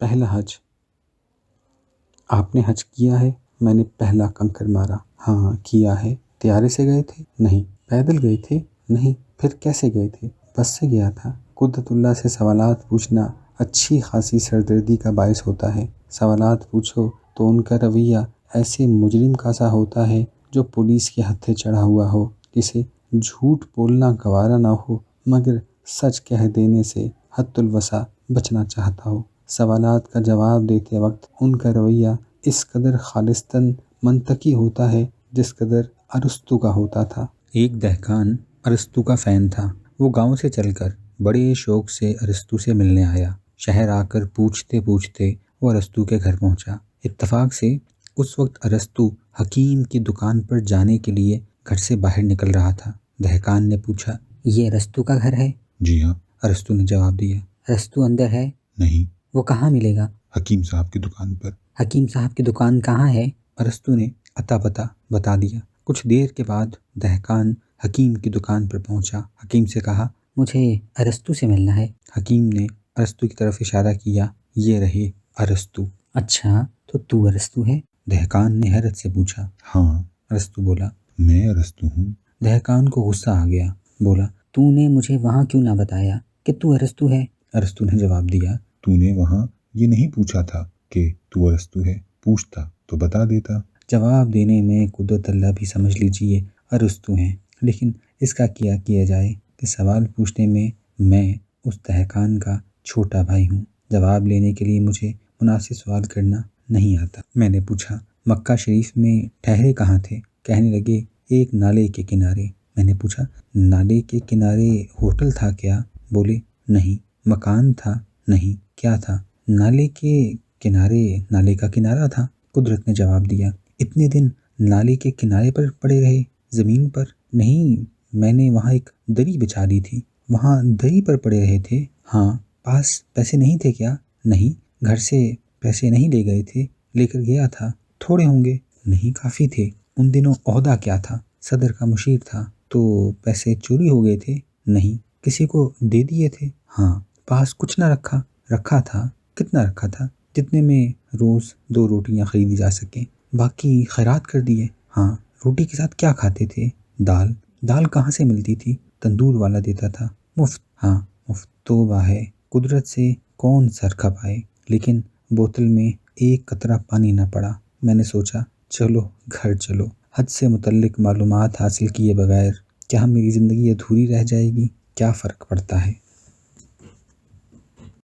پہلا حج۔ آپ نے حج کیا ہے؟ میں نے پہلا کنکر مارا۔ ہاں کیا ہے۔ طیارے سے گئے تھے؟ نہیں۔ پیدل گئے تھے؟ نہیں۔ پھر کیسے گئے تھے؟ بس سے گیا تھا۔ قدرت اللہ سے سوالات پوچھنا اچھی خاصی سردردی کا باعث ہوتا ہے۔ سوالات پوچھو تو ان کا رویہ ایسے مجرم کا سا ہوتا ہے جو پولیس کے ہتھے چڑھا ہوا ہو، جسے جھوٹ بولنا گوارا نہ ہو مگر سچ کہہ دینے سے حد الوسع بچنا چاہتا ہو۔ سوالات کا جواب دیتے وقت ان کا رویہ اس قدر خالصتاً منطقی ہوتا ہے جس قدر ارسطو کا ہوتا تھا۔ ایک دہقان ارسطو کا فین تھا۔ وہ گاؤں سے چل کر بڑے شوق سے ارسطو سے ملنے آیا۔ شہر آ کر پوچھتے پوچھتے وہ ارسطو کے گھر پہنچا۔ اتفاق سے اس وقت ارسطو حکیم کی دکان پر جانے کے لیے گھر سے باہر نکل رہا تھا۔ دہقان نے پوچھا، یہ ارسطو کا گھر ہے؟ جی ہاں، ارسطو نے جواب دیا۔ ارسطو اندر ہے؟ نہیں۔ وہ کہاں ملے گا؟ حکیم صاحب کی دکان پر۔ حکیم صاحب کی دکان کہاں ہے؟ ارسطو نے عطا پتہ بتا دیا۔ کچھ دیر کے بعد دہقان حکیم کی دکان پر پہنچا۔ حکیم سے کہا، مجھے ارسطو سے ملنا ہے۔ حکیم نے ارسطو کی طرف اشارہ کیا، یہ رہے ارسطو۔ اچھا تو ارسطو ہے؟ دہقان نے حیرت سے پوچھا۔ ہاں، ارسطو بولا، میں ارسطو ہوں۔ دہقان کو غصہ آ گیا، بولا، تو نے مجھے وہاں کیوں نہ بتایا کہ تو ارسطو ہے؟ ارسطو نے جواب دیا، تو نے وہاں یہ نہیں پوچھا تھا کہ تو ارسطو ہے، پوچھتا تو بتا دیتا۔ جواب دینے میں قدرت اللہ بھی سمجھ لیجئے ارسطو ہیں، لیکن اس کا کیا جائے کہ سوال پوچھنے میں میں اس دہقان کا چھوٹا بھائی ہوں۔ جواب لینے کے لیے مجھے مناسب سوال کرنا نہیں آتا۔ میں نے پوچھا، مکہ شریف میں ٹھہرے کہاں تھے؟ کہنے لگے، ایک نالے کے کنارے۔ میں نے پوچھا، نالے کے کنارے ہوٹل تھا کیا؟ بولے، نہیں۔ مکان تھا؟ نہیں۔ کیا تھا؟ نالے کے کنارے نالے کا کنارہ تھا۔ قدرت نے جواب دیا، اتنے دن نالے کے کنارے پر پڑے رہے؟ زمین پر؟ نہیں، میں نے وہاں ایک دری بچھا لی تھی۔ وہاں دری پر پڑے رہے تھے؟ ہاں۔ پاس پیسے نہیں تھے کیا؟ نہیں، گھر سے پیسے نہیں لے گئے تھے، لے کر گیا تھا۔ تھوڑے ہوں گے؟ نہیں، کافی تھے۔ ان دنوں عہدہ کیا تھا؟ صدر کا مشیر تھا۔ تو پیسے چوری ہو گئے تھے؟ نہیں۔ کسی کو دے دیے تھے؟ ہاں۔ پاس کچھ نہ رکھا تھا؟ کتنا رکھا تھا؟ جتنے میں روز 2 روٹیاں خریدی جا سکیں، باقی خیرات کر دیے۔ ہاں۔ روٹی کے ساتھ کیا کھاتے تھے؟ دال۔ دال کہاں سے ملتی تھی؟ تندور والا دیتا تھا۔ مفت؟ ہاں مفت۔ توبہ ہے، قدرت سے کون سر کھپائے، لیکن بوتل میں ایک قطرہ پانی نہ پڑا۔ میں نے سوچا، چلو گھر چلو۔ حج سے متعلق معلومات حاصل کیے بغیر کیا میری زندگی ادھوری رہ جائے گی؟ کیا فرق پڑتا ہے؟